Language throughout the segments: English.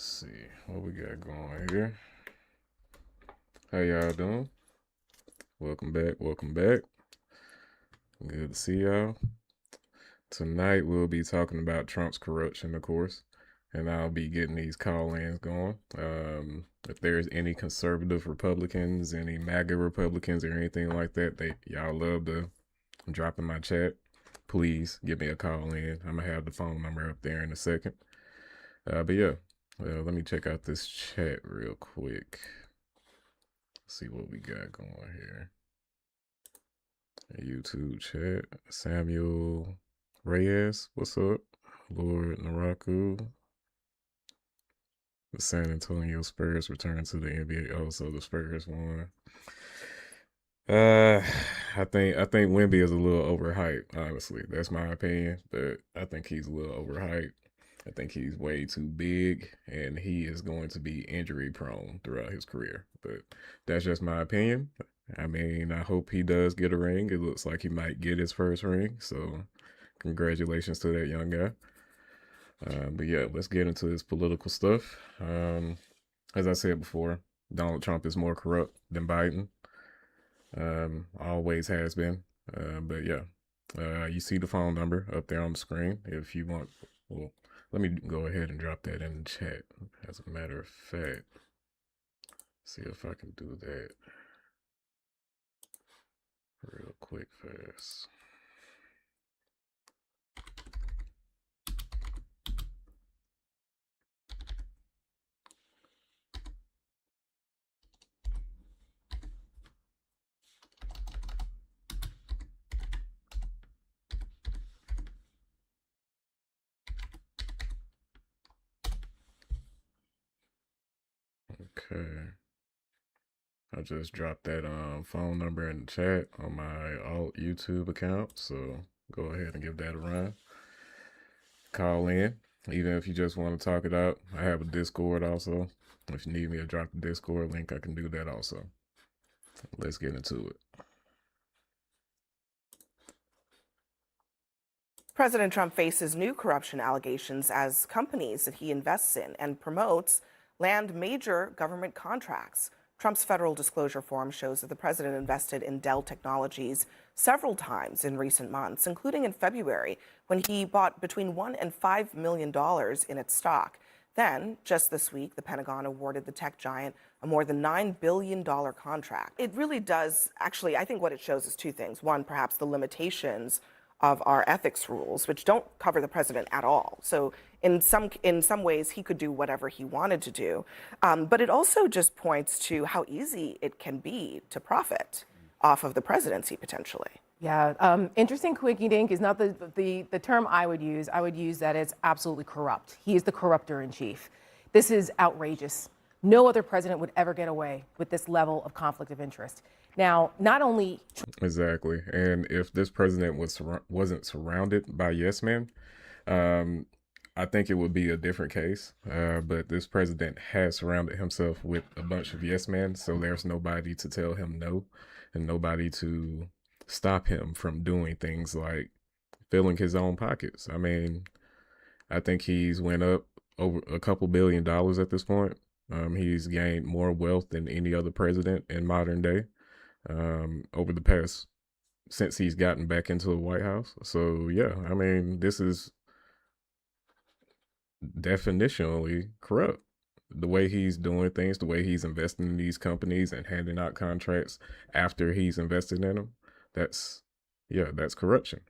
Let's see what we got going here. How y'all doing? Welcome back. Welcome back. Good to see y'all. Tonight we'll be talking about Trump's corruption, of course, and I'll be getting these call-ins going. If there's any conservative Republicans, any MAGA Republicans, or anything like that, y'all love to drop in my chat. Please give me a call in. I'm gonna have the phone number up there in a second. But yeah, let me check out this chat real quick. See what we got going here. YouTube chat. Samuel Reyes, what's up? Lord Naraku. The San Antonio Spurs return to the NBA. Oh, so the Spurs won. I think Wemby is a little overhyped, honestly. That's my opinion, but I think he's a little overhyped. I think he's way too big, and he is going to be injury prone throughout his career. But that's just my opinion. I mean, I hope he does get a ring. It looks like he might get his first ring, so congratulations to that young guy. But yeah, let's get into this political stuff. As I said before, Donald Trump is more corrupt than Biden. Always has been. But yeah, you see the phone number up there on the screen. If you want, well, let me go ahead and drop that in the chat. As a matter of fact, see if I can do that real quick, fast. Okay. I just dropped that phone number in the chat on my alt YouTube account, so go ahead and give that a run. Call in, even if you just want to talk it out. I have a Discord also. If you need me to drop the Discord link, I can do that also. Let's get into it. President Trump faces new corruption allegations as companies that he invests in and promotes land major government contracts. Trump's federal disclosure form shows that the president invested in Dell Technologies several times in recent months, including in February when he bought between $1 and $5 million in its stock. Then, just this week, the Pentagon awarded the tech giant a more than $9 billion contract. It really does, actually, I think what it shows is two things. One, perhaps the limitations of our ethics rules, which don't cover the president at all. So in some ways, he could do whatever he wanted to do. But it also just points to how easy it can be to profit off of the presidency, potentially. Yeah, interesting quickie dink is not the term I would use. I would use that it's absolutely corrupt. He is the corrupter in chief. This is outrageous. No other president would ever get away with this level of conflict of interest. Now, not only exactly, and if this president wasn't surrounded by yes men, I think it would be a different case. But this president has surrounded himself with a bunch of yes men, so there's nobody to tell him no, and nobody to stop him from doing things like filling his own pockets. I mean, I think he's went up over a couple $2 billion at this point. He's gained more wealth than any other president in modern day over the past, since he's gotten back into the White House. So yeah, I mean, this is definitionally corrupt. The way he's doing things, the way he's investing in these companies and handing out contracts after he's invested in them, that's corruption.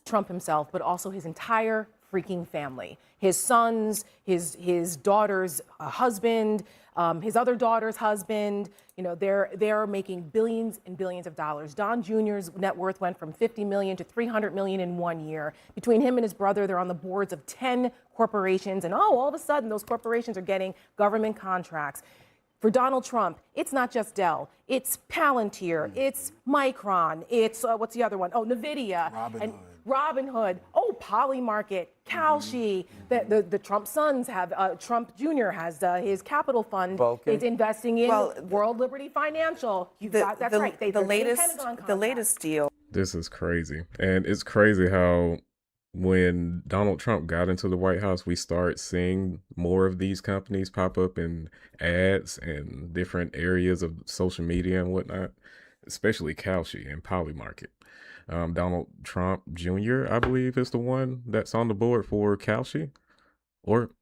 Trump himself, but also his entire freaking family, his sons, his daughter's husband, his other daughter's husband. You know, they're making billions and billions of dollars. Don Jr.'s net worth went from 50 million to 300 million in 1 year. Between him and his brother, they're on the boards of 10 corporations, and all of a sudden, those corporations are getting government contracts. For Donald Trump, it's not just Dell. It's Palantir. It's Micron. It's, what's the other one? Oh, NVIDIA. Robinhood. Oh, Polymarket. Kalshi. The Trump sons have, Trump Jr. has his capital fund. It's investing in World Liberty Financial. That's right. The latest deal. This is crazy. And it's crazy how when Donald Trump got into the White House, we started seeing more of these companies pop up in ads and different areas of social media and whatnot, especially Kalshi and Polymarket. Donald Trump Jr., I believe, is the one that's on the board for Kalshi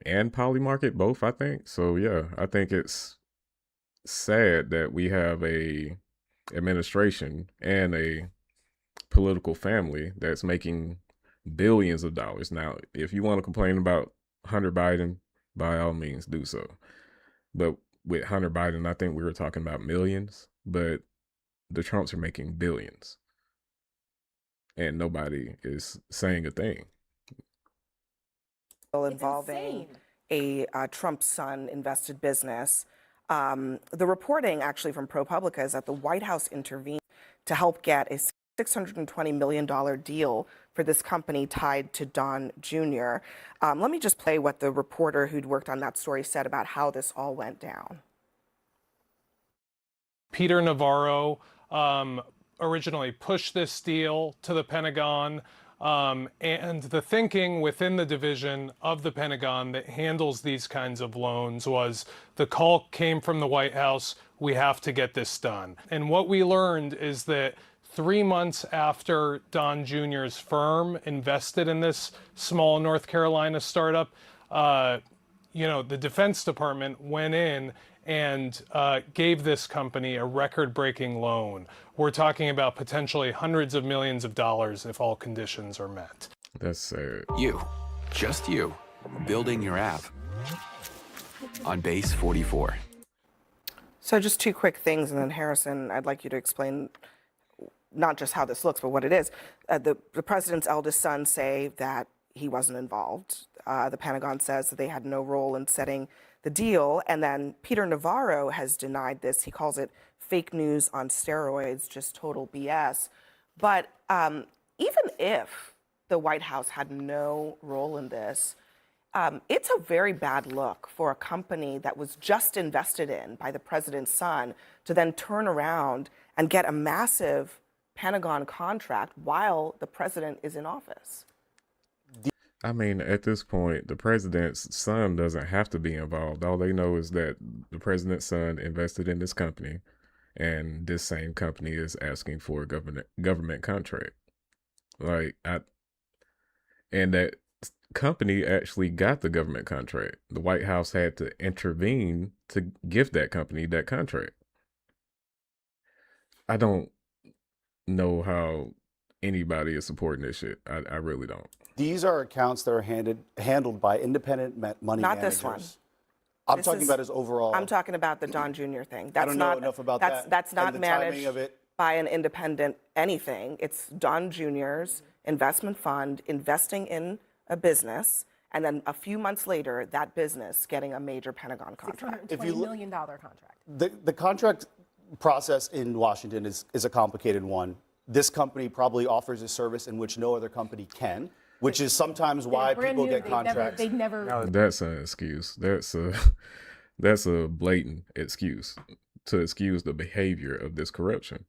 and Polymarket, both, I think. So yeah, I think it's sad that we have a administration and a political family that's making billions of dollars. Now, if you want to complain about Hunter Biden, by all means do so. But with Hunter Biden, I think we were talking about millions, but the Trumps are making billions. And nobody is saying a thing. Involving a Trump son invested business. The reporting actually from ProPublica is that the White House intervened to help get a $620 million deal for this company tied to Don Jr. Let me just play what the reporter who'd worked on that story said about how this all went down. Peter Navarro originally pushed this deal to the Pentagon. And the thinking within the division of the Pentagon that handles these kinds of loans was the call came from the White House, we have to get this done. And what we learned is that 3 months after Don Jr.'s firm invested in this small North Carolina startup, the Defense Department went in and gave this company a record-breaking loan. We're talking about potentially hundreds of millions of dollars if all conditions are met. That's sad. You, just you, building your app on Base 44. So just two quick things, and then Harrison, I'd like you to explain not just how this looks, but what it is. The president's eldest son say that he wasn't involved. The Pentagon says that they had no role in setting the deal. And then Peter Navarro has denied this. He calls it fake news on steroids, just total BS. But even if the White House had no role in this, it's a very bad look for a company that was just invested in by the president's son to then turn around and get a massive Pentagon contract while the president is in office. I mean, at this point, the president's son doesn't have to be involved. All they know is that the president's son invested in this company, and this same company is asking for a government contract. And that company actually got the government contract. The White House had to intervene to give that company that contract. I don't know how anybody is supporting this shit. I really don't. These are accounts that are handled by independent money Not managers. this one. I'm talking about his overall. I'm talking about the Don Jr. thing. That's I don't know not enough about that's, that. That's not and the timing managed of it. by an independent anything. It's Don Jr.'s investment fund investing in a business, and then a few months later, that business getting a major Pentagon contract. $620 million contract. The contract process in Washington is a complicated one. This company probably offers a service in which no other company can, which is sometimes why people get contracts. They'd never. That's an excuse. That's a blatant excuse to excuse the behavior of this corruption.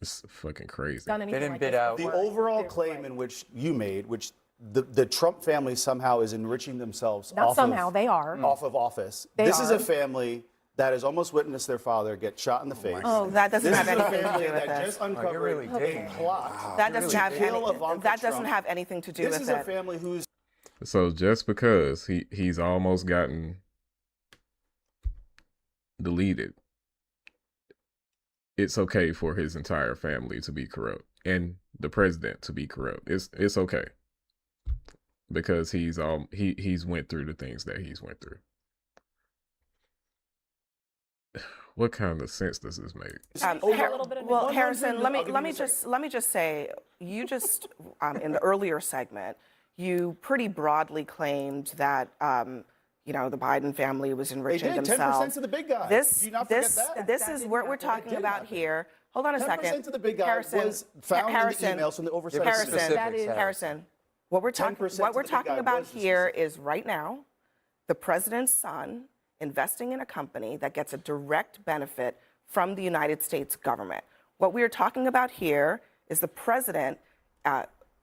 It's fucking crazy. Done anything They didn't like bid this out. The before. overall claim in which you made, which the Trump family somehow is enriching themselves Not off somehow, of, they are. off of office. They This is are. a family that has almost witnessed their father get shot in the face. Oh, that doesn't This have is a anything to family do with that this. just uncovered really digging. a plot. That doesn't have kill Ivanka that doesn't Trump. have anything to do This with is it. a family who's So just because he's almost gotten deleted, it's okay for his entire family to be corrupt and the president to be corrupt. It's okay because he's went through the things that he's went through. What kind of sense does this make? A little bit of Well, negotiation. Harrison, let I'll give me just say, you just in the earlier segment, you pretty broadly claimed that the Biden family was enriching did, 10% themselves. to the big guy. This Do you not forget that? this is what we're talking did about happen. here. Hold on a 10% second. to the big guy Harrison, was found Harrison, in the emails from the oversight. Harrison, specifics, That is- Harrison, what we're 10% talking to the big guy about was the here is right now, the president's son investing in a company that gets a direct benefit from the United States government. What we are talking about here is the president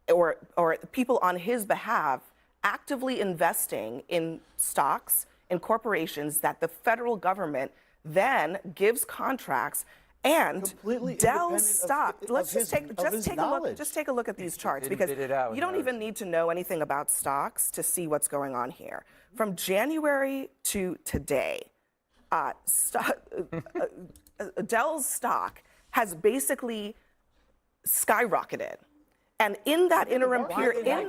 or people on his behalf actively investing in stocks in corporations that the federal government then gives contracts. And Completely Dell's independent stock. of Let's his- just take of his a look. knowledge. Just take a look at these charts, Didn't because bid it out, you don't he even need to know anything about stocks to see what's going on here. From January to today, Dell's stock has basically skyrocketed. And in that interim period, in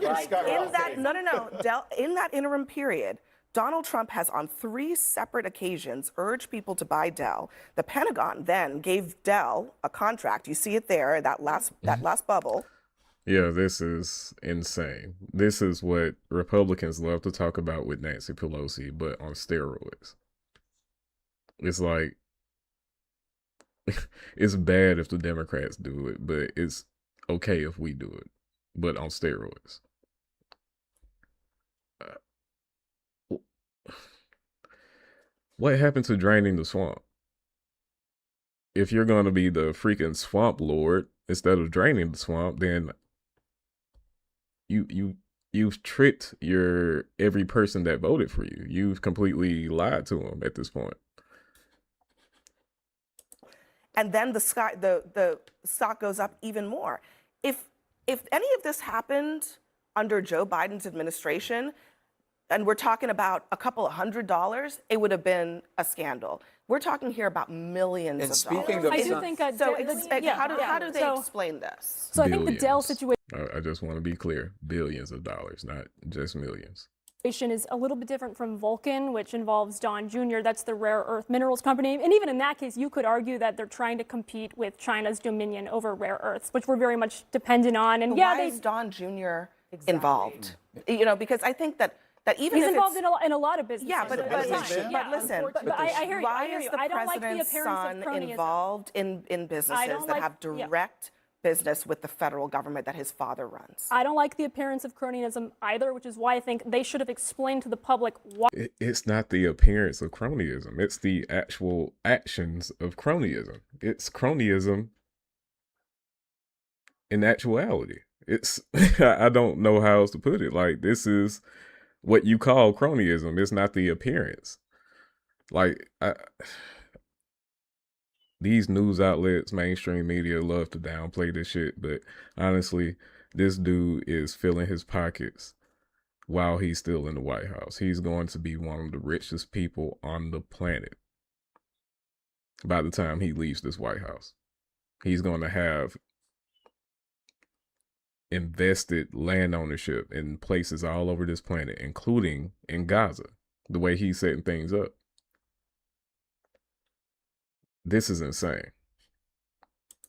that interim period, Donald Trump has on 3 separate occasions urged people to buy Dell. The Pentagon then gave Dell a contract. You see it there, that last bubble. Yeah, this is insane. This is what Republicans love to talk about with Nancy Pelosi, but on steroids. It's like, it's bad if the Democrats do it, but it's okay if we do it, but on steroids. What happened to draining the swamp? If you're going to be the freaking swamp lord instead of draining the swamp, then you've tricked every person that voted for you. You've completely lied to them at this point. And then the stock goes up even more. If any of this happened under Joe Biden's administration, and we're talking about a couple of $100, it would have been a scandal. We're talking here about millions And of speaking dollars. of I do think How do they explain this? So I think the Dell Billions. I just want to be clear. Billions of dollars, not just millions. situation is a little bit different from Vulcan, which involves Don Jr. That's the rare earth minerals company. And even in that case, you could argue that they're trying to compete with China's dominion over rare earths, which we're very much dependent on. And Why is Don Jr. involved? You know, because I think that even he's if involved it's, in a lot of businesses. yeah, but businessman. listen, But I hear you. why I hear is you. the I don't like the president's appearance son of cronyism. involved in businesses don't that like- have direct business with the federal government that his father runs? I don't like the appearance of cronyism either, which is why I think they should have explained to the public why. It's not the appearance of cronyism. It's the actual actions of cronyism. It's cronyism in actuality. It's I don't know how else to put it. Like, this is what you call cronyism. It's not the appearance. Like, these news outlets, mainstream media love to downplay this shit, but honestly, this dude is filling his pockets while he's still in the White House. He's going to be one of the richest people on the planet by the time he leaves this White House. He's going to have invested land ownership in places all over this planet, including in Gaza, the way he's setting things up. This is insane.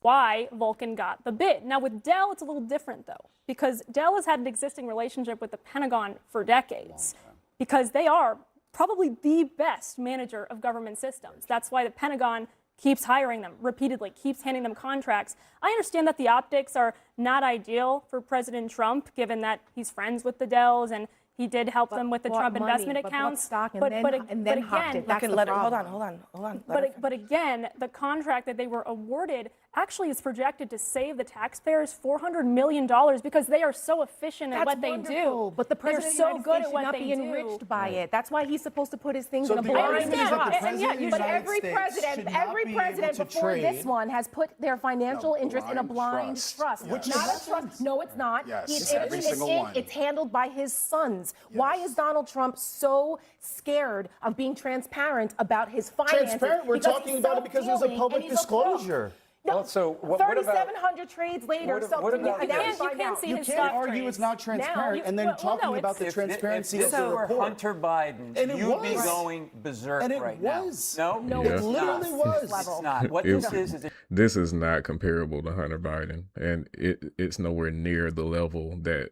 Why Vulcan got the bid. Now with Dell, it's a little different though, because Dell has had an existing relationship with the Pentagon for decades, because they are probably the best manager of government systems. That's why the Pentagon keeps hiring them repeatedly, keeps handing them contracts. I understand that the optics are not ideal for President Trump, given that he's friends with the Dells and he did help them with the Trump investment accounts. But then hocked it. That's the problem. Hold on. But again, the contract that they were awarded actually is projected to save the taxpayers $400 million because they are so efficient at what they do. But the They're president so of the good United States at should what not they be do. enriched by it. That's why he's supposed to put his things So in a the blind argument is that the trust. president of the But United every States president, should not be able to before this trade one has put their financial interest in a blind trust. Which Not is- a trust. No, it's not. Yes, It's every single one. It's handled by his sons. Why is Donald Trump so scared of being transparent about his finances? Transparent? We're Because talking he's about it because there's a self-dealing public and he's a crook. disclosure. No, Also, what about- 3,700 trades later, what something about you this? can You can't see You his can't stock argue trades. it's not transparent and then Well, talking no, about the If transparency this of the were report. Hunter Biden, And it you'd be was. going berserk And it right was. now. No, Yeah. It it's literally not. was. It's not. What It- this is This is not comparable to Hunter Biden, and it's nowhere near the level that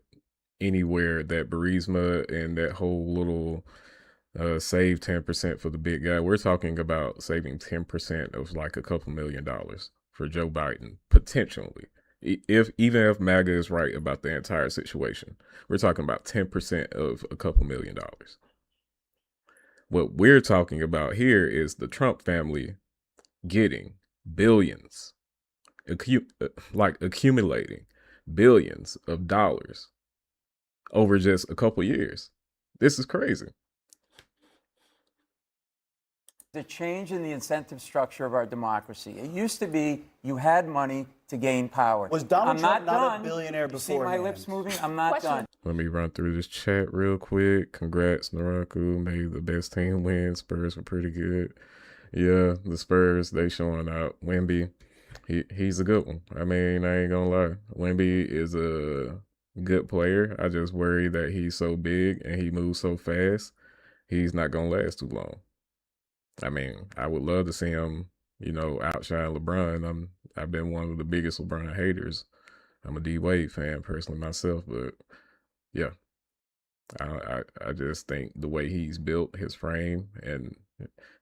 anywhere that Burisma and that whole little save 10% for the big guy. We're talking about saving 10% of like a couple $1 million for Joe Biden, potentially. Even if MAGA is right about the entire situation, we're talking about 10% of a couple $1 million. What we're talking about here is the Trump family getting billions, accumulating billions of dollars over just a couple years. This is crazy. The change in the incentive structure of our democracy. It used to be you had money to gain power. Was Donald I'm Trump not a done. billionaire You see my beforehand? lips moving? I'm not done. Let me run through this chat real quick. Congrats, Naraku. Maybe the best team win. Spurs were pretty good. Yeah, the Spurs, they showing out. Wemby, he's a good one. I mean, I ain't gonna lie. Wemby is a good player. I just worry that he's so big and he moves so fast, he's not gonna last too long. I mean, I would love to see him, outshine LeBron. I've been one of the biggest LeBron haters. I'm a D Wade fan personally myself, but yeah, I just think the way he's built, his frame, and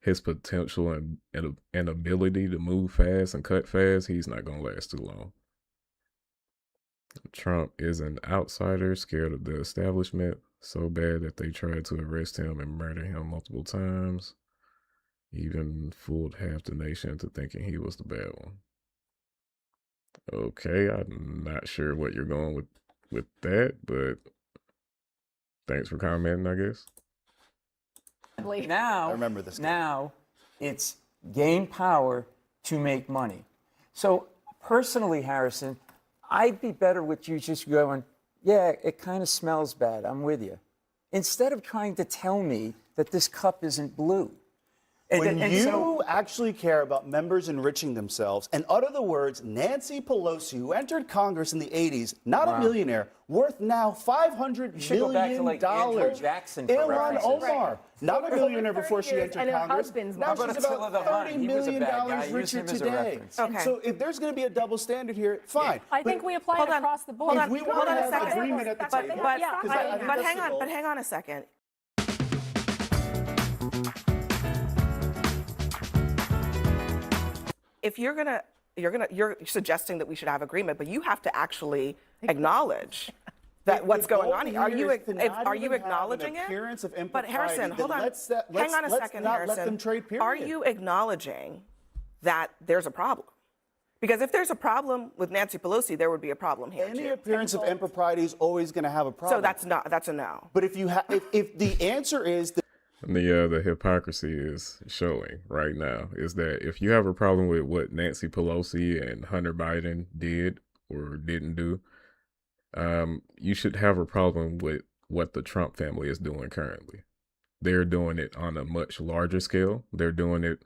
his potential and ability to move fast and cut fast, he's not gonna last too long. Trump is an outsider, scared of the establishment so bad that they tried to arrest him and murder him multiple times. Even fooled half the nation into thinking he was the bad one. Okay, I'm not sure what you're going with that, but thanks for commenting, I guess. Now, I remember this guy. Now, it's gain power to make money. So personally, Harrison, I'd be better with you just going, yeah, it kind of smells bad. I'm with you. Instead of trying to tell me that this cup isn't blue. When you actually care about members enriching themselves and utter the words Nancy Pelosi, who entered Congress in the 80s, not a millionaire, worth now $500 should go back to, like, billion. Andrew Jackson for Ilhan references. Omar, not a millionaire before she entered and her Congress. husband's Now How she's about Attila the about Hun? $30 He was a million bad guy. Use richer him as a today. reference. Okay. So if there's going to be a double standard here, fine. I But think we apply hold it on, across the board. if we hold want on to a have second. agreement at the But table, yeah, because I think that's hang the on, goal. but hang on a second. If you're suggesting that we should have agreement, but you have to actually acknowledge that what's The going goal on. here Are you is to not are you even have an acknowledging it? appearance of But impropriety, Harrison, then hold on. Hang on a let's second, not Harrison. let them trade, Are period. you acknowledging that there's a problem? Because if there's a problem with Nancy Pelosi, there would be a problem here Any too. appearance of impropriety is always going to have a problem. So that's a no. But if the answer is that The hypocrisy is showing right now is that if you have a problem with what Nancy Pelosi and Hunter Biden did or didn't do, you should have a problem with what the Trump family is doing currently. They're doing it on a much larger scale. They're doing it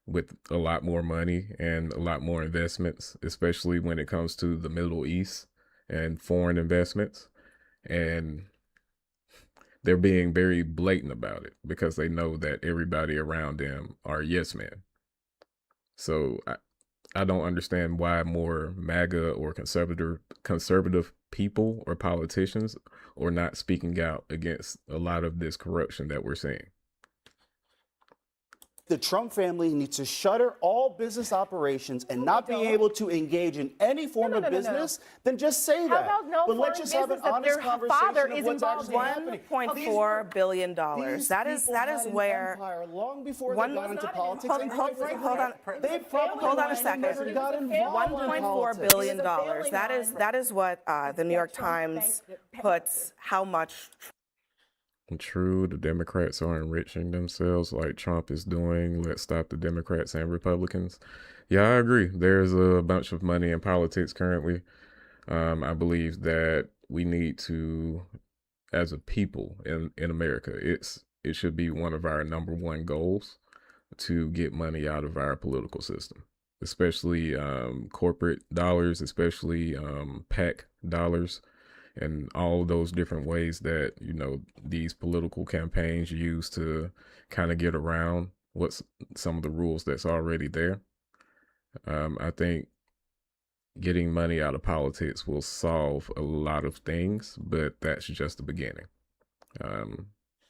with a lot more money and a lot more investments, especially when it comes to the Middle East and foreign investments. And they're being very blatant about it because they know that everybody around them are yes men. So I don't understand why more MAGA or conservative people or politicians are not speaking out against a lot of this corruption that we're seeing. the Trump family needs to shutter all business operations and not be able to engage in any form of business, then just say that. about no but let's foreign just have an business that honest their conversation father of is what's involved actually in? happening. $1.4 billion. These That is people had an where empire long before one- they got into Hold- politics. hold- and hold- quite hold on. frankly, they probably Hold on a never second. got involved in $1.4 politics. billion. That is what the New York Times puts how much. True, the Democrats are enriching themselves like Trump is doing. Let's stop the Democrats and Republicans. Yeah, I agree. There's a bunch of money in politics currently. I believe that we need to, as a people in America, it should be one of our number one goals to get money out of our political system, especially corporate dollars, especially PAC dollars, and all those different ways that, these political campaigns use to kind of get around what's some of the rules that's already there. I think getting money out of politics will solve a lot of things, but that's just the beginning.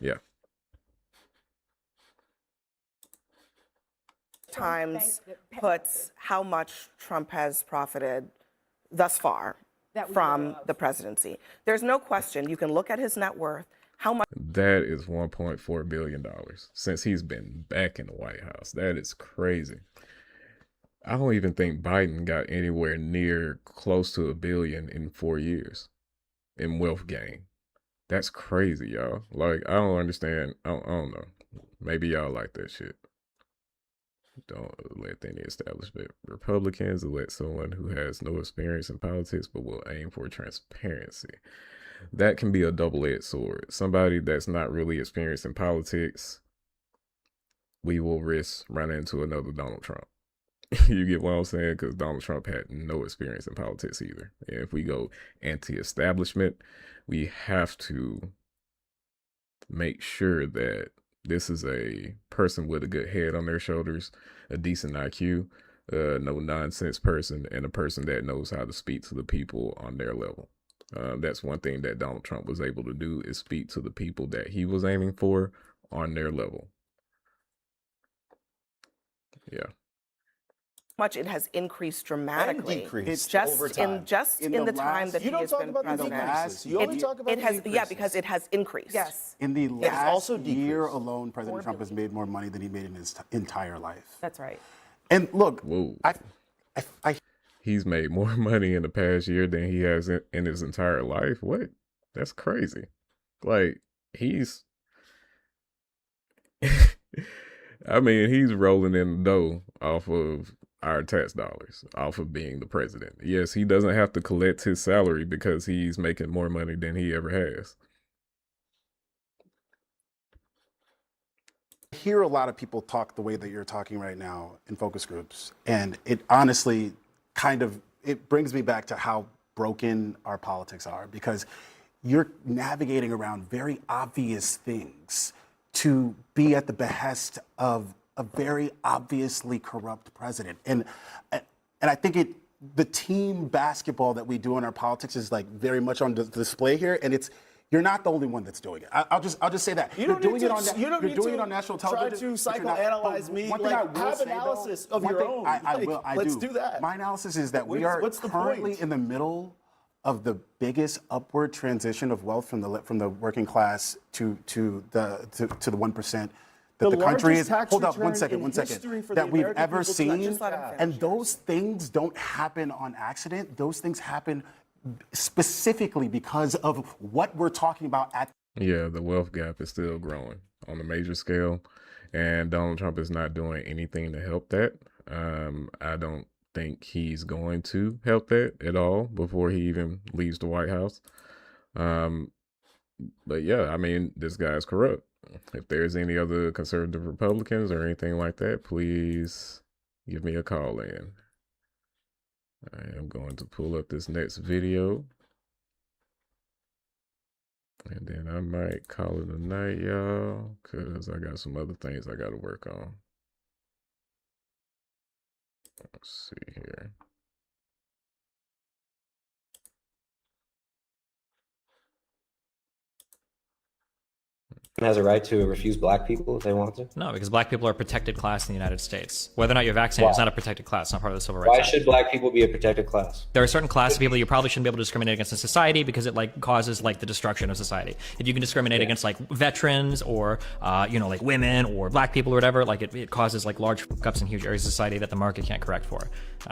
Yeah. Times puts how much Trump has profited thus far from the presidency. There's no question. You can look at his net worth. How much? That is $1.4 billion since he's been back in the White House. That is crazy. I don't even think Biden got anywhere near close to $1 billion in 4 years in wealth gain. That's crazy, y'all. Like, I don't understand. I don't know. Maybe y'all like that shit. Don't let any establishment Republicans elect someone who has no experience in politics but will aim for transparency. That can be a double-edged sword. Somebody that's not really experienced in politics, we will risk running into another Donald Trump. You get what I'm saying? Because Donald Trump had no experience in politics either. And if we go anti-establishment, we have to make sure that this is a person with a good head on their shoulders, a decent IQ, no nonsense person, and a person that knows how to speak to the people on their level. That's one thing that Donald Trump was able to do, is speak to the people that he was aiming for on their level. Yeah. Much it has increased dramatically. decreased just over time. in the time that he has been president. You only talk about It has, the yeah, decreases. because it has increased. Yes, In the has last also year decreased. alone, President Trump has made more money than he made in his entire life. that's right. And look, Whoa. I He's made more money in the past year than he has in his entire life. What? That's crazy. Like, he's I mean, he's rolling in the dough off of our tax dollars, off of being the president. Yes, he doesn't have to collect his salary because he's making more money than he ever has. hear a lot of people talk the way that you're talking right now in focus groups, and it honestly it brings me back to how broken our politics are, because you're navigating around very obvious things to be at the behest of a very obviously corrupt president. And I think the team basketball that we do in our politics is like very much on display here, and you're not the only one that's doing it. I'll just say that. You're doing it on national television. Try to psychoanalyze me. One thing I will have say, analysis though, of your own. Let's do that. My analysis is that we are What's the currently point? in the middle of the biggest upward transition of wealth from the working class to the 1%. That the country is. Hold up, one second. That we've ever seen, and those things don't happen on accident. Those things happen specifically because of what we're talking about at. Yeah, the wealth gap is still growing on a major scale, and Donald Trump is not doing anything to help that. I don't think he's going to help that at all before he even leaves the White House. But yeah, I mean, this guy's corrupt. If there's any other conservative Republicans or anything like that, please give me a call in. I am going to pull up this next video, and then I might call it a night, y'all, because I got some other things I got to work on. Let's see here. Has a right to refuse black people if they want to? No, because black people are a protected class in the United States. Whether or not you're vaccinated is not a protected class. It's not part of the Civil Rights Why Act. should black people be a protected class? There are certain classes of people you probably shouldn't be able to discriminate against in society because it causes the destruction of society. If you can discriminate against veterans or like women or black people or whatever, it causes large fuck-ups in huge areas of society that the market can't correct for.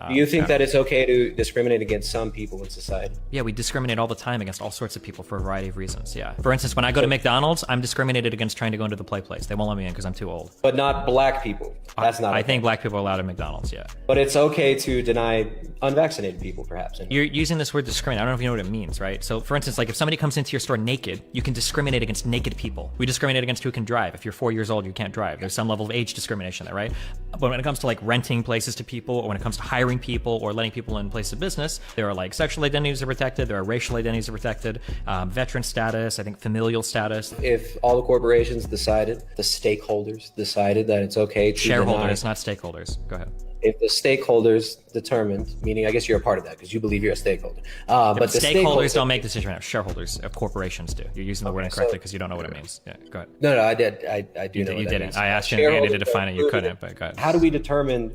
Do you think that it's okay to discriminate against some people in society? Yeah, we discriminate all the time against all sorts of people for a variety of reasons. Yeah. For instance, when I go to McDonald's, I'm discriminated against trying to go into the play place. They won't let me in because I'm too old. But not black people. That's not. I think black people are allowed at McDonald's. Yeah. But it's okay to deny unvaccinated people, perhaps. You're using this word discriminate. I don't know if you know what it means, right? So, for instance, if somebody comes into your store naked, you can discriminate against naked people. We discriminate against who can drive. If you're 4 years old, you can't drive. There's some level of age discrimination there, right? But when it comes to renting places to people, or when it comes to hiring people or letting people in places of business, there are sexual identities are protected. There are racial identities are protected. Veteran status, I think familial status. If all the corporations decided, the stakeholders decided that it's okay to shareholders, not stakeholders. Go ahead. If the stakeholders determined, meaning I guess you're a part of that because you believe you're a stakeholder. But the stakeholders don't make decisions right now. Shareholders of corporations do. You're using the word incorrectly because you don't know what it means. Yeah, go ahead. No, I did. I do know what you that didn't. means. I asked you and Andy to define it. You couldn't, but go ahead. How do we determine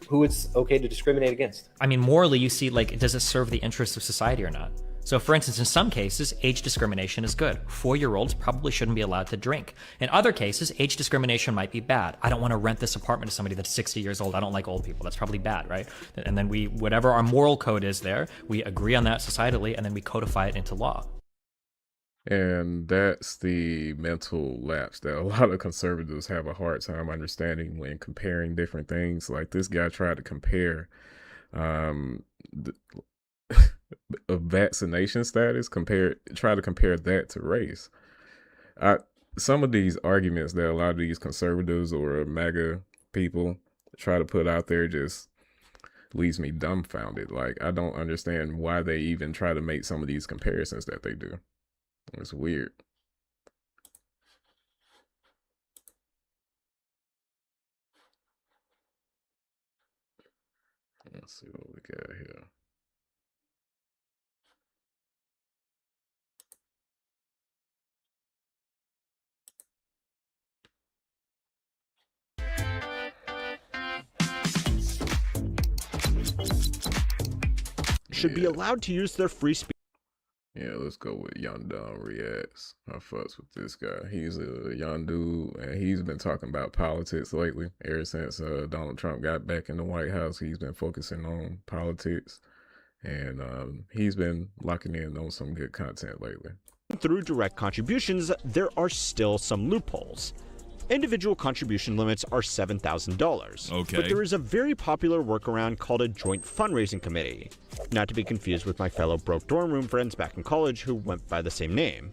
who it's okay to discriminate against? I mean, morally, you see, does it serve the interests of society or not? So, for instance, in some cases, age discrimination is good. 4-year-olds probably shouldn't be allowed to drink. In other cases, age discrimination might be bad. I don't want to rent this apartment to somebody that's 60 years old. I don't like old people. That's probably bad, right? And then whatever our moral code is there, we agree on that societally, and then we codify it into law. And that's the mental lapse that a lot of conservatives have a hard time understanding when comparing different things. Like this guy tried to compare a vaccination status, try to compare that to race. Some of these arguments that a lot of these conservatives or MAGA people try to put out there just leaves me dumbfounded. Like, I don't understand why they even try to make some of these comparisons that they do. It's weird. Let's see what we got here. Should be allowed to use their free speech. Yeah, let's go with Yondon Reacts. I fucks with this guy. He's a young dude, and he's been talking about politics lately. Ever since Donald Trump got back in the White House, he's been focusing on politics, and he's been locking in on some good content lately. Through direct contributions, there are still some loopholes. Individual contribution limits are $7,000. Okay. But there is a very popular workaround called a joint fundraising committee. Not to be confused with my fellow broke dorm room friends back in college who went by the same name.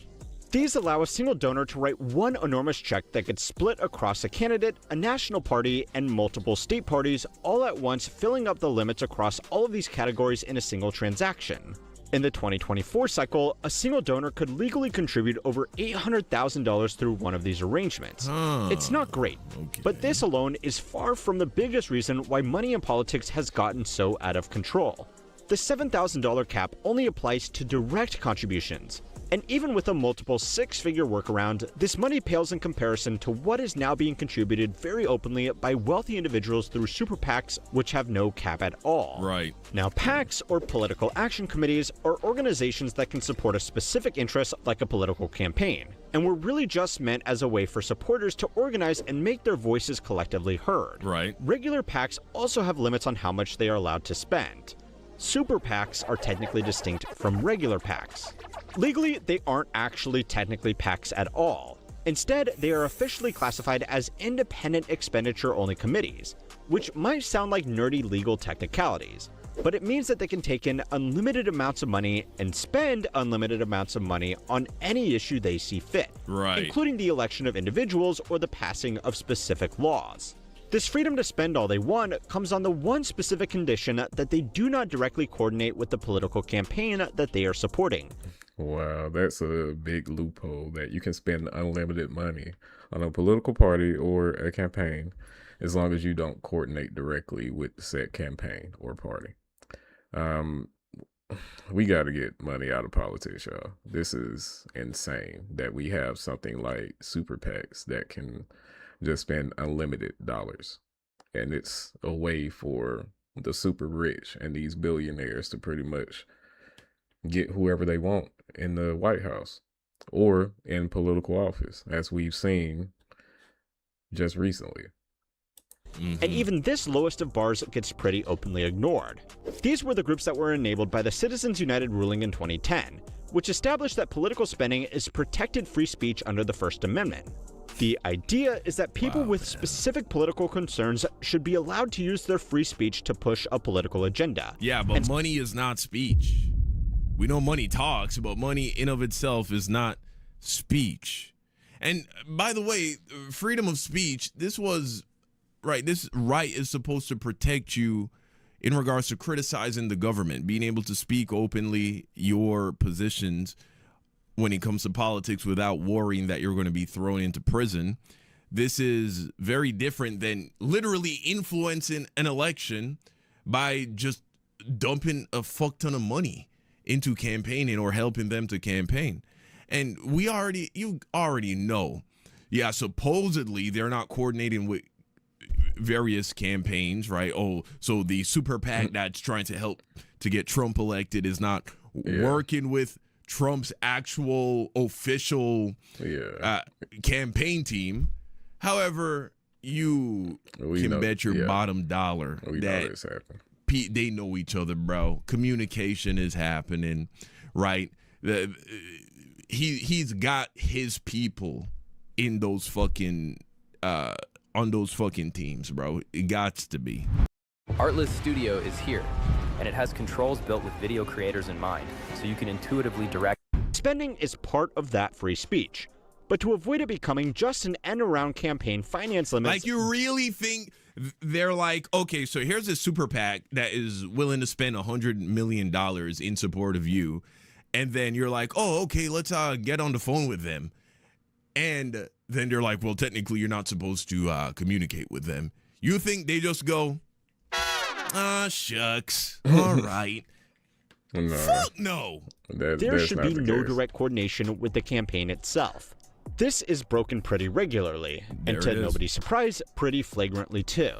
These allow a single donor to write one enormous check that gets split across a candidate, a national party, and multiple state parties all at once, filling up the limits across all of these categories in a single transaction. In the 2024 cycle, a single donor could legally contribute over $800,000 through one of these arrangements. It's not great, but this alone is far from the biggest reason why money in politics has gotten so out of control. The $7,000 cap only applies to direct contributions, and even with a multiple six-figure workaround, this money pales in comparison to what is now being contributed very openly by wealthy individuals through super PACs, which have no cap at all. Right. Now, PACs, or political action committees, are organizations that can support a specific interest like a political campaign, and were really just meant as a way for supporters to organize and make their voices collectively heard. Right. Regular PACs also have limits on how much they are allowed to spend. Super PACs are technically distinct from regular PACs. Legally, they aren't actually technically PACs at all. Instead, they are officially classified as independent expenditure-only committees, which might sound like nerdy legal technicalities, but it means that they can take in unlimited amounts of money and spend unlimited amounts of money on any issue they see fit, including the election of individuals or the passing of specific laws. This freedom to spend all they want comes on the one specific condition that they do not directly coordinate with the political campaign that they are supporting. Wow, that's a big loophole, that you can spend unlimited money on a political party or a campaign as long as you don't coordinate directly with said campaign or party. We got to get money out of politics, y'all. This is insane that we have something like super PACs that can just spend unlimited dollars. And it's a way for the super rich and these billionaires to pretty much get whoever they want in the White House or in political office, as we've seen just recently. And even this lowest of bars gets pretty openly ignored. These were the groups that were enabled by the Citizens United ruling in 2010, which established that political spending is protected free speech under the First Amendment. The idea is that people with specific political concerns should be allowed to use their free speech to push a political agenda. Yeah, but money is not speech. We know money talks, but money in of itself is not speech. And by the way, freedom of speech, this right is supposed to protect you in regards to criticizing the government, being able to speak openly your positions when it comes to politics without worrying that you're going to be thrown into prison. This is very different than literally influencing an election by just dumping a fuck ton of money into campaigning or helping them to campaign. And you already know, yeah, supposedly they're not coordinating with various campaigns, right? Oh, so the super PAC that's trying to help to get Trump elected is not working with Trump's actual official campaign team. However, you can bet your bottom dollar that they know each other, bro. Communication is happening, right? He's got his people in those fucking on those fucking teams, bro. It gots to be. Artlist Studio is here, and it has controls built with video creators in mind, so you can intuitively direct. Spending is part of that free speech, but to avoid it becoming just an end-around campaign finance limits. Like, you really think they're like, okay, so here's a super PAC that is willing to spend $100 million in support of you, and then you're like, oh, okay, let's get on the phone with them, and then they're like, well, technically you're not supposed to communicate with them. You think they just go, shucks, all right. No. Fuck no. There should be no direct coordination with the campaign itself. This is broken pretty regularly, and to nobody's surprise, pretty flagrantly too.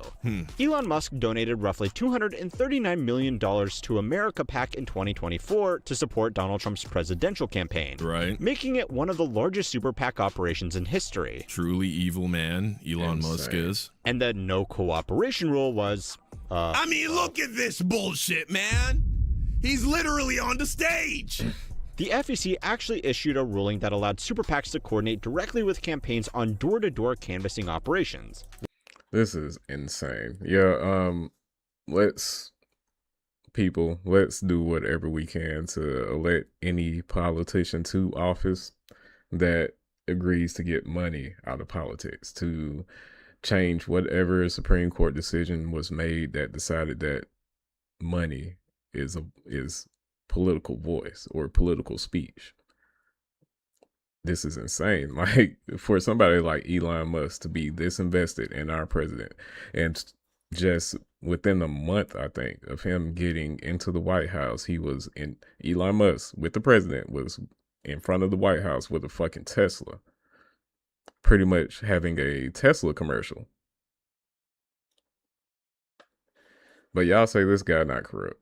Elon Musk donated roughly $239 million to America PAC in 2024 to support Donald Trump's presidential campaign, making it one of the largest super PAC operations in history. Truly evil man, Elon Musk is. And the no cooperation rule was... I mean, look at this bullshit, man. He's literally on the stage. The FEC actually issued a ruling that allowed super PACs to coordinate directly with campaigns on door-to-door canvassing operations. This is insane. Yeah, let's do whatever we can to elect any politician to office that agrees to get money out of politics, to change whatever Supreme Court decision was made that decided that money is political voice or political speech. This is insane. Like, for somebody like Elon Musk to be this invested in our president, and just within a month, I think, of him getting into the White House, Elon Musk with the president was in front of the White House with a fucking Tesla, pretty much having a Tesla commercial. But y'all say this guy not corrupt.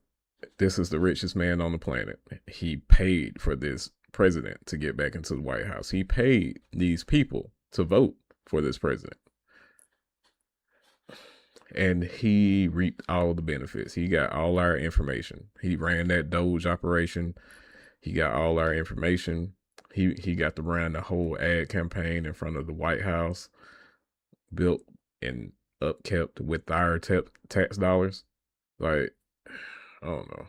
This is the richest man on the planet. He paid for this president to get back into the White House. He paid these people to vote for this president. And he reaped all the benefits. He got all our information. He ran that Doge operation. He got all our information. He got to run the whole ad campaign in front of the White House, built and upkept with our tax dollars. Like, I don't know.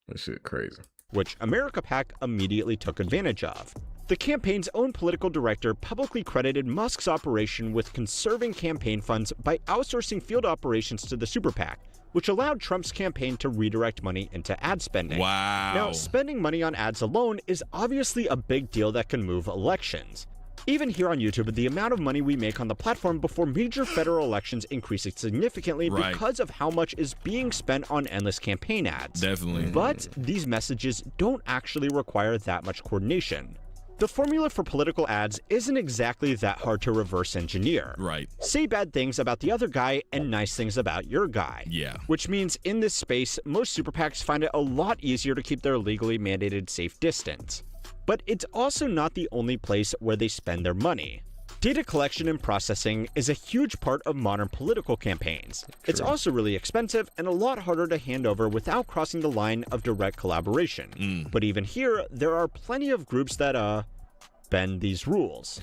That shit crazy. Which America PAC immediately took advantage of. The campaign's own political director publicly credited Musk's operation with conserving campaign funds by outsourcing field operations to the super PAC, which allowed Trump's campaign to redirect money into ad spending. Wow. Now, spending money on ads alone is obviously a big deal that can move elections. Even here on YouTube, the amount of money we make on the platform before major federal elections increases significantly because of how much is being spent on endless campaign ads. Definitely. But these messages don't actually require that much coordination. The formula for political ads isn't exactly that hard to reverse engineer. Say bad things about the other guy and nice things about your guy. Which means in this space, most super PACs find it a lot easier to keep their legally mandated safe distance. But it's also not the only place where they spend their money. Data collection and processing is a huge part of modern political campaigns. It's also really expensive and a lot harder to hand over without crossing the line of direct collaboration. But even here, there are plenty of groups that, bend these rules.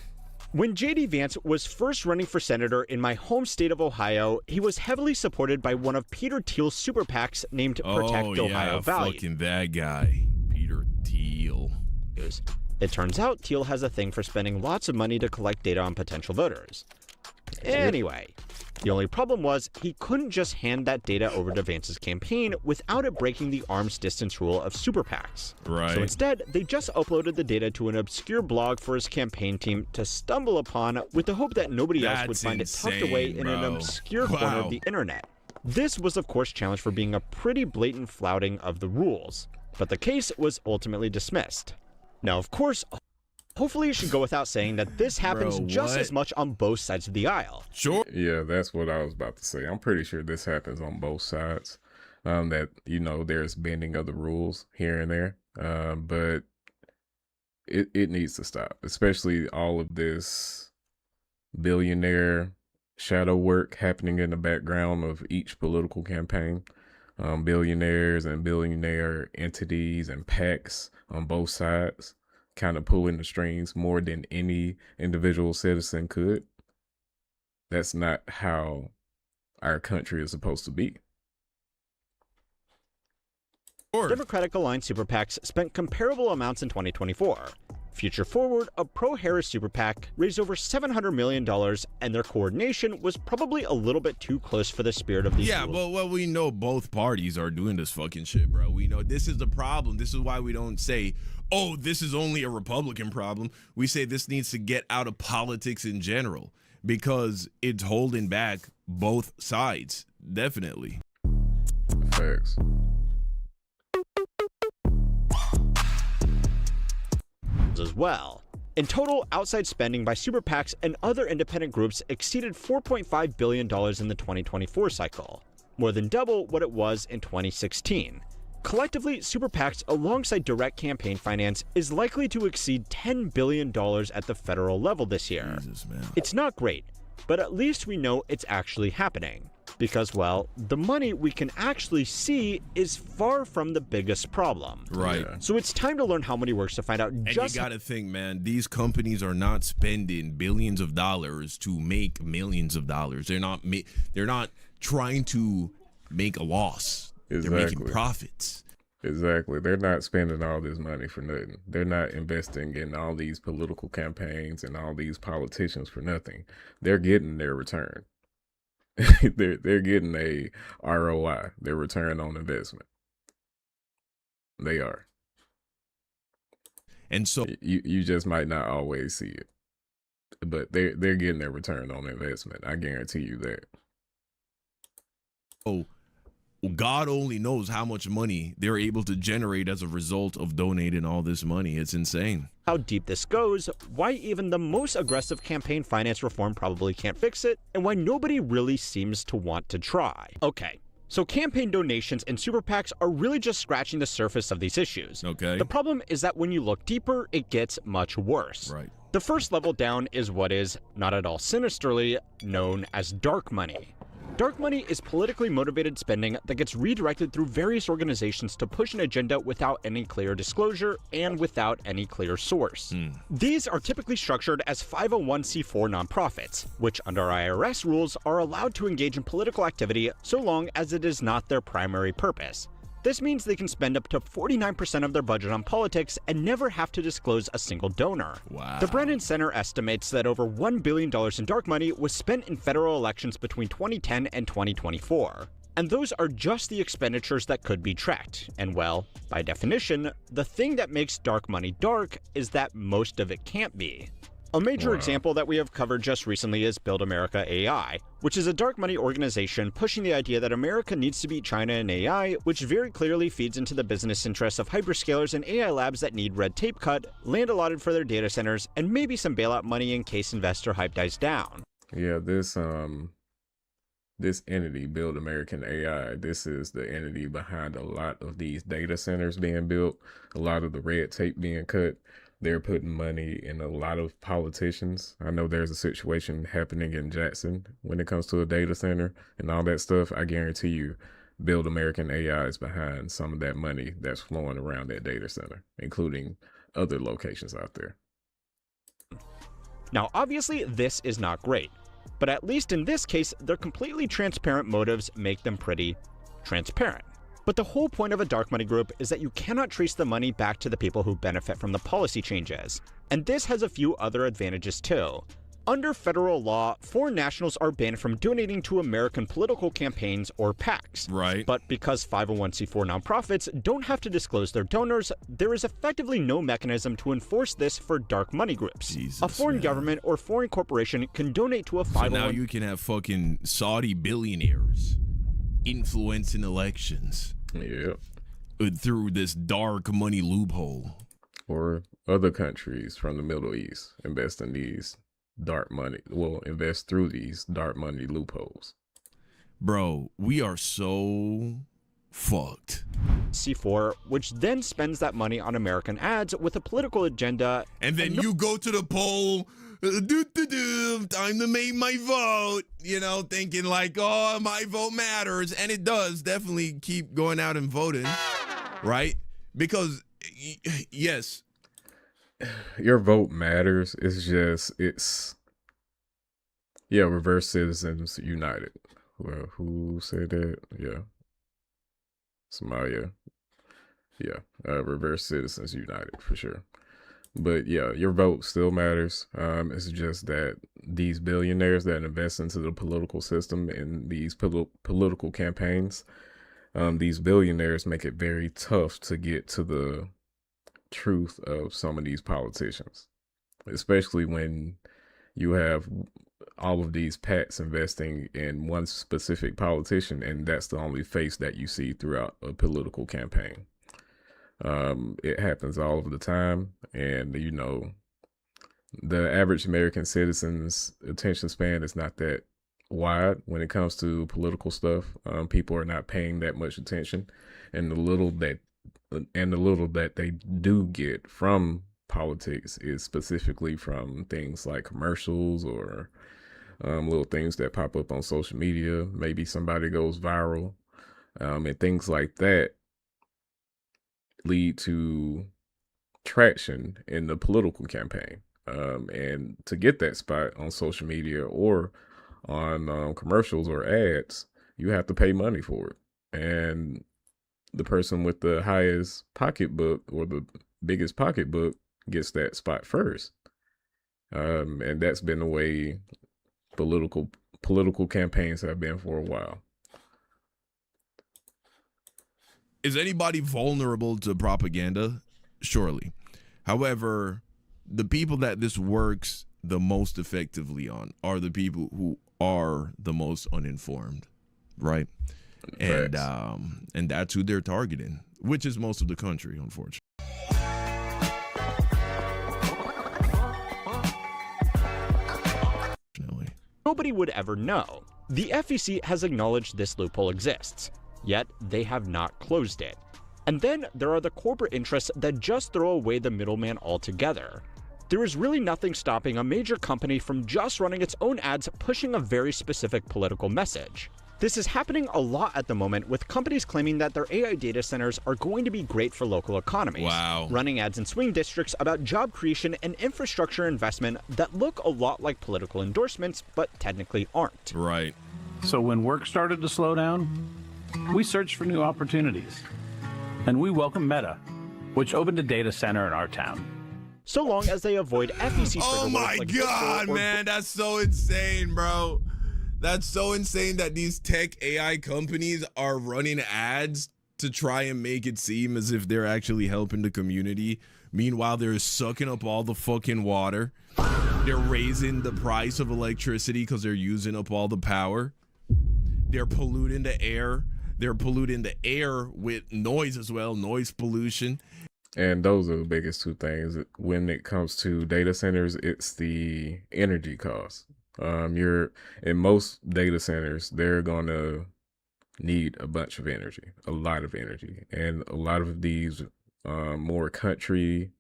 When J.D. Vance was first running for senator in my home state of Ohio, he was heavily supported by one of Peter Thiel's super PACs named Protect Ohio Valley. Fucking that guy, Peter Thiel. It turns out Thiel has a thing for spending lots of money to collect data on potential voters. Anyway, the only problem was he couldn't just hand that data over to Vance's campaign without it breaking the arm's distance rule of super PACs. So instead, they just uploaded the data to an obscure blog for his campaign team to stumble upon with the hope that nobody else would find it tucked away in an obscure corner of the internet. This was of course challenged for being a pretty blatant flouting of the rules, but the case was ultimately dismissed. Now, of course, hopefully it should go without saying that this happens just as much on both sides of the aisle. Yeah, that's what I was about to say. I'm pretty sure this happens on both sides. That, there's bending of the rules here and there. but it needs to stop, especially all of this billionaire shadow work happening in the background of each political campaign. Billionaires and billionaire entities and PACs on both sides kind of pulling the strings more than any individual citizen could. That's not how our country is supposed to be. Democratic-aligned super PACs spent comparable amounts in 2024. Future Forward, a pro-Harris super PAC, raised over $700 million, and their coordination was probably a little bit too close for the spirit of these rules. Well, we know both parties are doing this fucking shit, bro. We know this is the problem. This is why we don't say, oh, this is only a Republican problem. We say this needs to get out of politics in general because it's holding back both sides, definitely. Facts. As well. In total, outside spending by super PACs and other independent groups exceeded $4.5 billion in the 2024 cycle, more than double what it was in 2016. Collectively, super PACs alongside direct campaign finance is likely to exceed $10 billion at the federal level this year. Jesus, man. It's not great, but at least we know it's actually happening. Because, well, the money we can actually see is far from the biggest problem. Right. So it's time to learn how money works to find out And just you gotta think, man, these companies are not spending billions of dollars to make millions of dollars. They're not trying to make a loss. They're making profits. Exactly. They're not spending all this money for nothing. They're not investing in all these political campaigns and all these politicians for nothing. They're getting their return. they're getting a ROI, their return on investment. They are. And so you just might not always see it. But they're getting their return on investment. I guarantee you that. Oh, God only knows how much money they're able to generate as a result of donating all this money. It's insane. how deep this goes, why even the most aggressive campaign finance reform probably can't fix it, and why nobody really seems to want to try. Okay. So campaign donations and super PACs are really just scratching the surface of these issues. Okay. The problem is that when you look deeper, it gets much worse. Right. The first level down is what is, not at all sinisterly, known as dark money. Dark money is politically motivated spending that gets redirected through various organizations to push an agenda without any clear disclosure and without any clear source. These are typically structured as 501c4 nonprofits, which under IRS rules are allowed to engage in political activity so long as it is not their primary purpose. This means they can spend up to 49% of their budget on politics and never have to disclose a single donor. Wow. The Brennan Center estimates that over $1 billion in dark money was spent in federal elections between 2010 and 2024. And those are just the expenditures that could be tracked. And well, by definition, the thing that makes dark money dark is that most of it can't be. A major example that we have covered just recently is Build America AI, which is a dark money organization pushing the idea that America needs to beat China in AI, which very clearly feeds into the business interests of hyperscalers and AI labs that need red tape cut, land allotted for their data centers, and maybe some bailout money in case investor hype dies down. Yeah, this entity, Build American AI, this is the entity behind a lot of these data centers being built, a lot of the red tape being cut. They're putting money in a lot of politicians. I know there's a situation happening in Jackson when it comes to a data center and all that stuff. I guarantee you, Build American AI is behind some of that money that's flowing around that data center, including other locations out there. Now, obviously, this is not great, but at least in this case, their completely transparent motives make them pretty transparent. But the whole point of a dark money group is that you cannot trace the money back to the people who benefit from the policy changes. And this has a few other advantages too. Under federal law, foreign nationals are banned from donating to American political campaigns or PACs. Right. But because 501c4 nonprofits don't have to disclose their donors, there is effectively no mechanism to enforce this for dark money groups. A foreign government or foreign corporation can donate to a 501c4. So now you can have fucking Saudi billionaires influencing elections. Yeah. Through this dark money loophole. Or other countries from the Middle East invest in these dark money. Well, invest through these dark money loopholes. Bro, we are so fucked. C4, which then spends that money on American ads with a political agenda. And then you go to the poll, time to make my vote, you know, thinking like, oh, my vote matters. And it does definitely keep going out and voting, right? Because, yes. Your vote matters. Reverse Citizens United. Well, who said that? Yeah. Somalia. Yeah. Reverse Citizens United for sure. But yeah, your vote still matters. It's just that these billionaires that invest into the political system in these political campaigns, these billionaires make it very tough to get to the truth of some of these politicians, especially when you have all of these PACs investing in one specific politician, and that's the only face that you see throughout a political campaign. It happens all of the time, and you know, the average American citizen's attention span is not that wide when it comes to political stuff. People are not paying that much attention, and the little that they do get from politics is specifically from things like commercials or little things that pop up on social media. Maybe somebody goes viral, and things like that lead to traction in the political campaign. And to get that spot on social media or on commercials or ads, you have to pay money for it. And the person with the highest pocketbook or the biggest pocketbook gets that spot first. And that's been the way political campaigns have been for a while. Is anybody vulnerable to propaganda? Surely. However, the people that this works the most effectively on are the people who are the most uninformed, right? And that's who they're targeting, which is most of the country, unfortunately. Nobody would ever know. The FEC has acknowledged this loophole exists, yet they have not closed it. And then there are the corporate interests that just throw away the middleman altogether. There is really nothing stopping a major company from just running its own ads pushing a very specific political message. This is happening a lot at the moment, with companies claiming that their AI data centers are going to be great for local economies. Wow. Running ads in swing districts about job creation and infrastructure investment that look a lot like political endorsements, but technically aren't. Right. So when work started to slow down, we searched for new opportunities. And we welcomed Meta, which opened a data center in our town. So long as they avoid FEC trigger Oh my like God, man, that's so insane, bro. That's so insane that these tech AI companies are running ads to try and make it seem as if they're actually helping the community. Meanwhile, they're sucking up all the fucking water. They're raising the price of electricity because they're using up all the power. They're polluting the air. They're polluting the air with noise as well, noise pollution. And those are the biggest two things. When it comes to data centers, it's the energy cost. You're in most data centers, they're going to need a bunch of energy, a lot of energy. And a lot of these more country,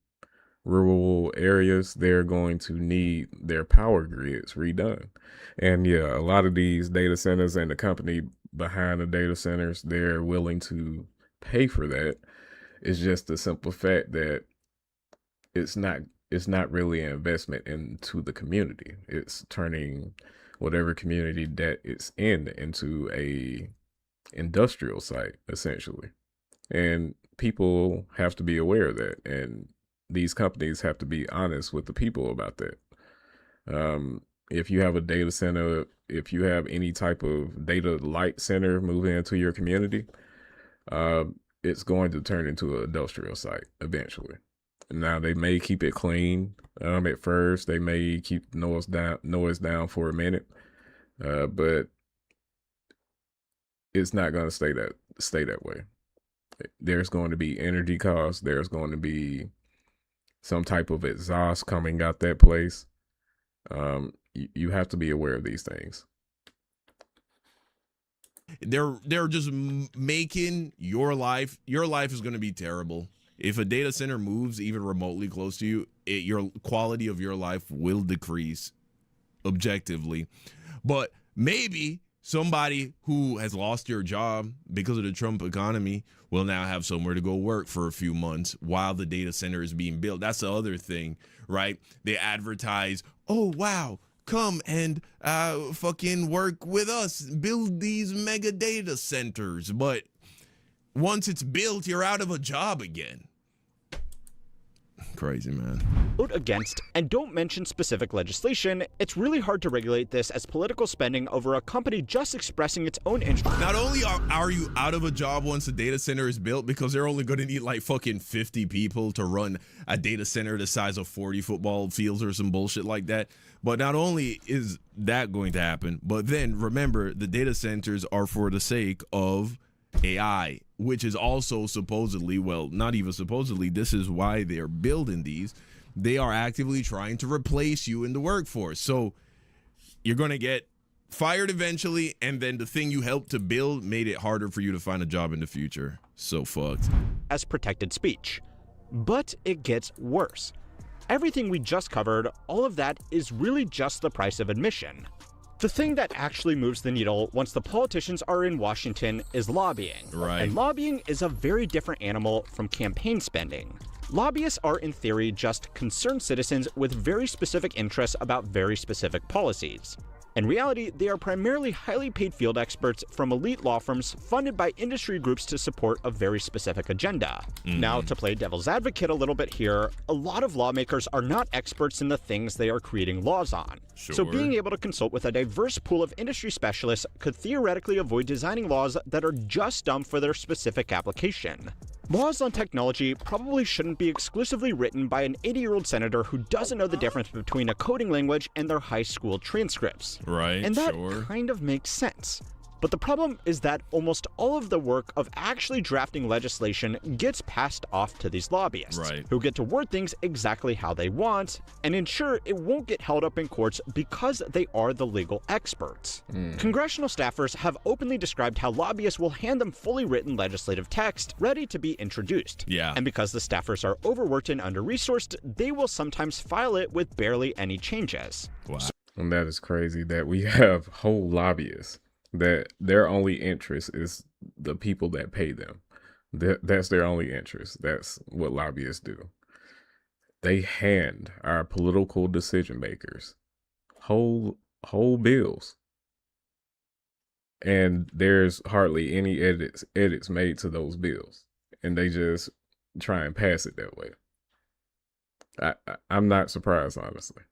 rural areas, they're going to need their power grids redone. And yeah, a lot of these data centers and the company behind the data centers, they're willing to pay for that. It's just the simple fact that it's not really an investment into the community. It's turning whatever community that it's in into a industrial site, essentially. And people have to be aware of that. And these companies have to be honest with the people about that. If you have a data center, if you have any type of data light center moving into your community, it's going to turn into an industrial site eventually. Now they may keep it clean at first. They may keep noise down for a minute, but it's not going to stay that way. There's going to be energy costs. There's going to be some type of exhaust coming out that place. You have to be aware of these things. They're just making your life is going to be terrible. If a data center moves even remotely close to you, your quality of your life will decrease objectively. But maybe somebody who has lost your job because of the Trump economy will now have somewhere to go work for a few months while the data center is being built. That's the other thing, right? They advertise, oh, wow, come and fucking work with us, build these mega data centers. But once it's built, you're out of a job again. Crazy, man. Vote against and don't mention specific legislation. It's really hard to regulate this as political spending over a company just expressing its own interest. Not only are you out of a job once the data center is built, because they're only going to need like fucking 50 people to run a data center the size of 40 football fields or some bullshit like that. But not only is that going to happen, but then remember, the data centers are for the sake of AI, which is also supposedly, well, not even supposedly, this is why they're building these. They are actively trying to replace you in the workforce. So you're going to get fired eventually, and then the thing you helped to build made it harder for you to find a job in the future. So fucked. As protected speech. But it gets worse. Everything we just covered, all of that is really just the price of admission. The thing that actually moves the needle once the politicians are in Washington is lobbying. Right. And lobbying is a very different animal from campaign spending. Lobbyists are, in theory, just concerned citizens with very specific interests about very specific policies. In reality, they are primarily highly paid field experts from elite law firms funded by industry groups to support a very specific agenda. Now, to play devil's advocate a little bit here, a lot of lawmakers are not experts in the things they are creating laws on. So being able to consult with a diverse pool of industry specialists could theoretically avoid designing laws that are just dumb for their specific application. Laws on technology probably shouldn't be exclusively written by an 80-year-old senator who doesn't know the difference between a coding language and their high school transcripts. Right, and that kind of makes sense. But the problem is that almost all of the work of actually drafting legislation gets passed off to these lobbyists, who get to word things exactly how they want and ensure it won't get held up in courts because they are the legal experts. Congressional staffers have openly described how lobbyists will hand them fully written legislative text ready to be introduced. And because the staffers are overworked and under-resourced, they will sometimes file it with barely any changes. Wow. And that is crazy that we have whole lobbyists that their only interest is the people that pay them. That's their only interest. That's what lobbyists do. They hand our political decision makers whole bills, and there's hardly any edits made to those bills, and they just try and pass it that way. I'm not surprised, honestly.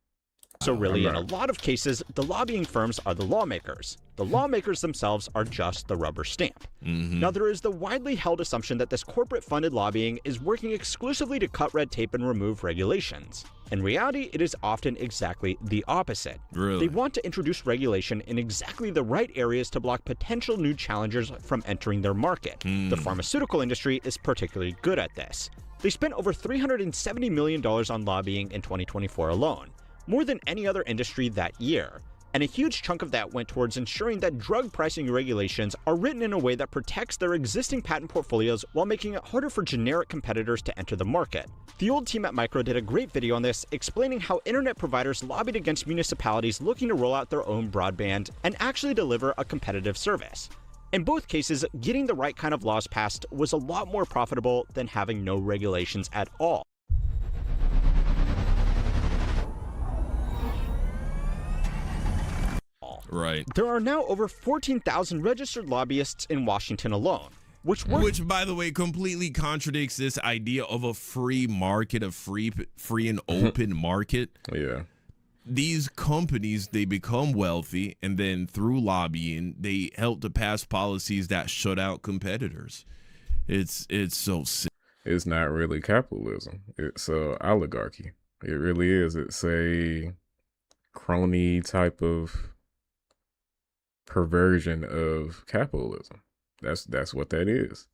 So really, in a lot of cases, the lobbying firms are the lawmakers. The lawmakers themselves are just the rubber stamp. Now, there is the widely held assumption that this corporate-funded lobbying is working exclusively to cut red tape and remove regulations. In reality, it is often exactly the opposite. They want to introduce regulation in exactly the right areas to block potential new challengers from entering their market. The pharmaceutical industry is particularly good at this. They spent over $370 million on lobbying in 2024 alone, more than any other industry that year. And a huge chunk of that went towards ensuring that drug pricing regulations are written in a way that protects their existing patent portfolios while making it harder for generic competitors to enter the market. The old team at Micro did a great video on this, explaining how internet providers lobbied against municipalities looking to roll out their own broadband and actually deliver a competitive service. In both cases, getting the right kind of laws passed was a lot more profitable than having no regulations at all. There are now over 14,000 registered lobbyists in Washington alone, which by the way, completely contradicts this idea of a free market, a free and open market. These companies, they become wealthy, and then through lobbying, they help to pass policies that shut out competitors. It's so sick. It's not really capitalism. It's oligarchy. It really is. It's a crony type of perversion of capitalism. That's what that is.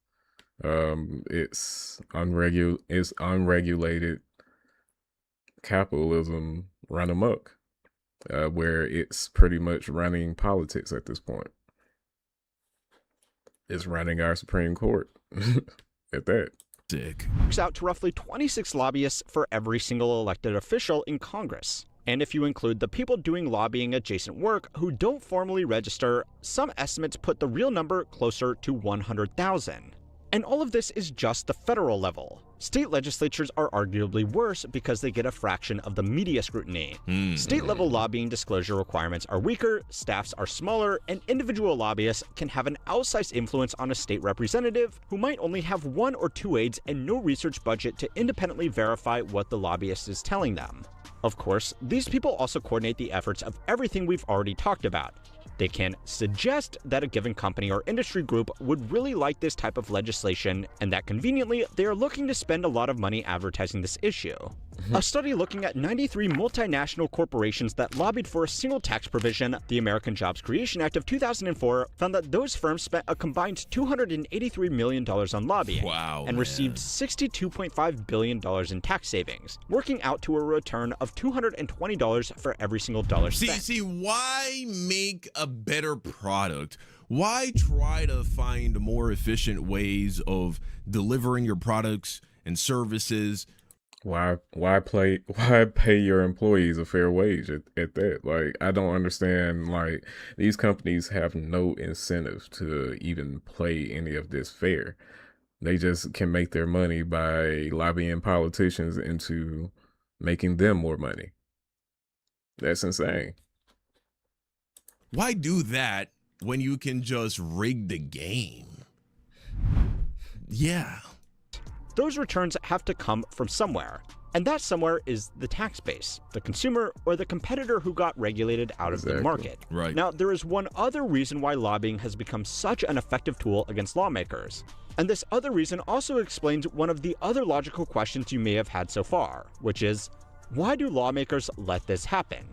It's unregulated capitalism run amok, where it's pretty much running politics at this point. is running our Supreme Court at that. Sick. Works out to roughly 26 lobbyists for every single elected official in Congress. And if you include the people doing lobbying adjacent work who don't formally register, some estimates put the real number closer to 100,000. And all of this is just the federal level. State legislatures are arguably worse because they get a fraction of the media scrutiny. State-level lobbying disclosure requirements are weaker, staffs are smaller, and individual lobbyists can have an outsized influence on a state representative who might only have 1 or 2 aides and no research budget to independently verify what the lobbyist is telling them. Of course, these people also coordinate the efforts of everything we've already talked about. They can suggest that a given company or industry group would really like this type of legislation, and that conveniently, they are looking to spend a lot of money advertising this issue. A study looking at 93 multinational corporations that lobbied for a single tax provision, the American Jobs Creation Act of 2004, found that those firms spent a combined $283 million on lobbying and received $62.5 billion in tax savings, working out to a return of $220 for every single dollar spent. See, why make a better product? Why try to find more efficient ways of delivering your products and services? Why pay your employees a fair wage at that? Like, I don't understand. Like, these companies have no incentive to even play any of this fair. They just can make their money by lobbying politicians into making them more money. That's insane. Why do that when you can just rig the game? Yeah. Those returns have to come from somewhere, and that somewhere is the tax base, the consumer, or the competitor who got regulated out of the market. Right. Now, there is one other reason why lobbying has become such an effective tool against lawmakers. And this other reason also explains one of the other logical questions you may have had so far, which is, why do lawmakers let this happen?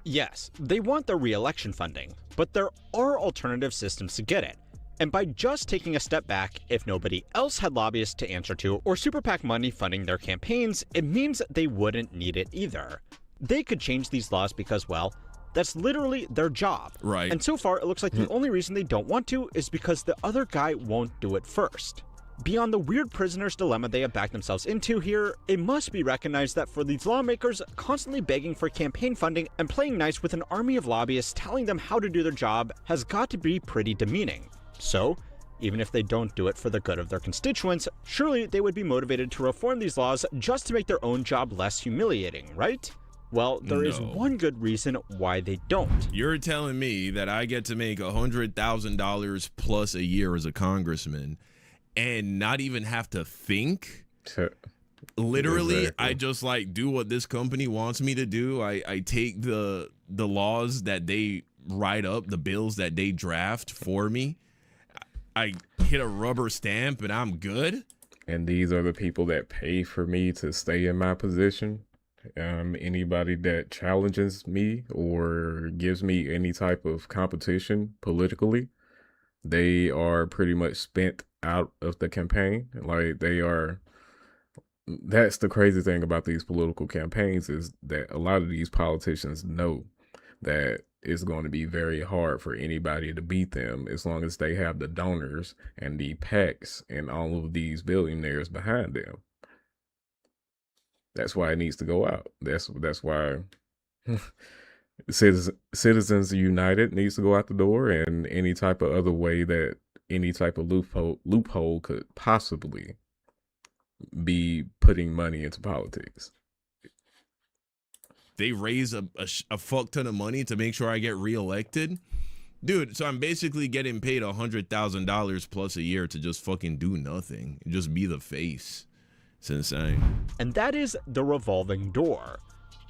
Yes, they want their re-election funding, but there are alternative systems to get it. And by just taking a step back, if nobody else had lobbyists to answer to or super PAC money funding their campaigns, it means they wouldn't need it either. They could change these laws because, well, that's literally their job. Right. And so far, it looks like the only reason they don't want to is because the other guy won't do it first. Beyond the weird prisoner's dilemma they have backed themselves into here, it must be recognized that for these lawmakers, constantly begging for campaign funding and playing nice with an army of lobbyists telling them how to do their job has got to be pretty demeaning. So, even if they don't do it for the good of their constituents, surely they would be motivated to reform these laws just to make their own job less humiliating, right? Well, there is one good reason why they don't. You're telling me that I get to make $100,000 plus a year as a congressman and not even have to think? Literally, exactly. I just like do what this company wants me to do. I take the laws that they write up, the bills that they draft for me. I hit a rubber stamp and I'm good. And these are the people that pay for me to stay in my position. Anybody that challenges me or gives me any type of competition politically, they are pretty much spent out of the campaign. Like, they are. That's the crazy thing about these political campaigns, is that a lot of these politicians know that it's going to be very hard for anybody to beat them as long as they have the donors and the PACs and all of these billionaires behind them. That's why it needs to go out. That's why Citizens United needs to go out the door, and any type of other way that any type of loophole could possibly be putting money into politics. They raise a fuck ton of money to make sure I get reelected. Dude, so I'm basically getting paid $100,000 plus a year to just fucking do nothing. Just be the face. It's insane. And that is the revolving door.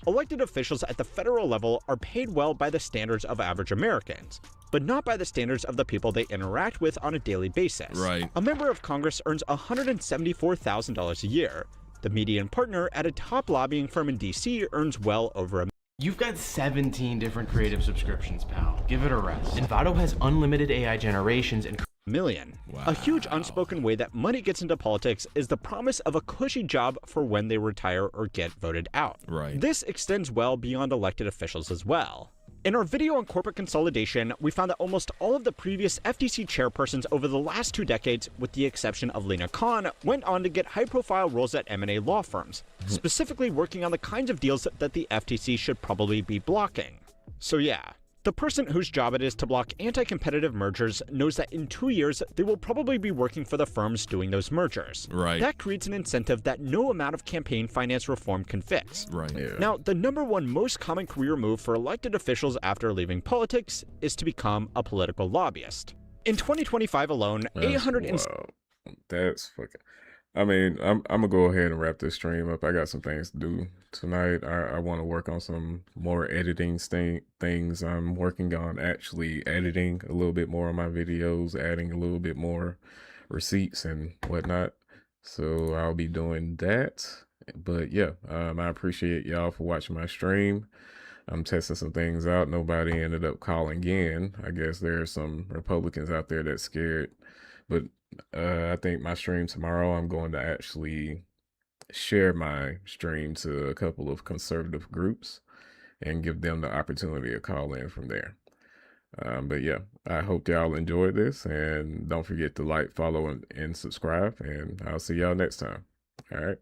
Elected officials at the federal level are paid well by the standards of average Americans, but not by the standards of the people they interact with on a daily basis. Right. A member of Congress earns $174,000 a year. The median partner at a top lobbying firm in DC earns well over You've got 17 different creative subscriptions, pal. Give it a rest. Envato has unlimited AI generations and million. Wow. A huge unspoken way that money gets into politics is the promise of a cushy job for when they retire or get voted out. Right. This extends well beyond elected officials as well. In our video on corporate consolidation, we found that almost all of the previous FTC chairpersons over the last 2 decades, with the exception of Lena Khan, went on to get high-profile roles at M&A law firms, specifically working on the kinds of deals that the FTC should probably be blocking. So yeah, the person whose job it is to block anti-competitive mergers knows that in 2 years, they will probably be working for the firms doing those mergers. Right. That creates an incentive that no amount of campaign finance reform can fix. Right. Yeah. Now, the #1 most common career move for elected officials after leaving politics is to become a political lobbyist. In 2025 alone, That's fucking. I mean, I'm gonna go ahead and wrap this stream up. I got some things to do tonight. I want to work on some more editing things. I'm working on actually editing a little bit more on my videos, adding a little bit more receipts and whatnot. So I'll be doing that. But yeah, I appreciate y'all for watching my stream. I'm testing some things out. Nobody ended up calling in. I guess there are some Republicans out there that's scared, but I think my stream tomorrow, I'm going to actually share my stream to a couple of conservative groups and give them the opportunity to call in from there. But yeah, I hope y'all enjoyed this, and don't forget to like, follow, and subscribe, and I'll see y'all next time. All right.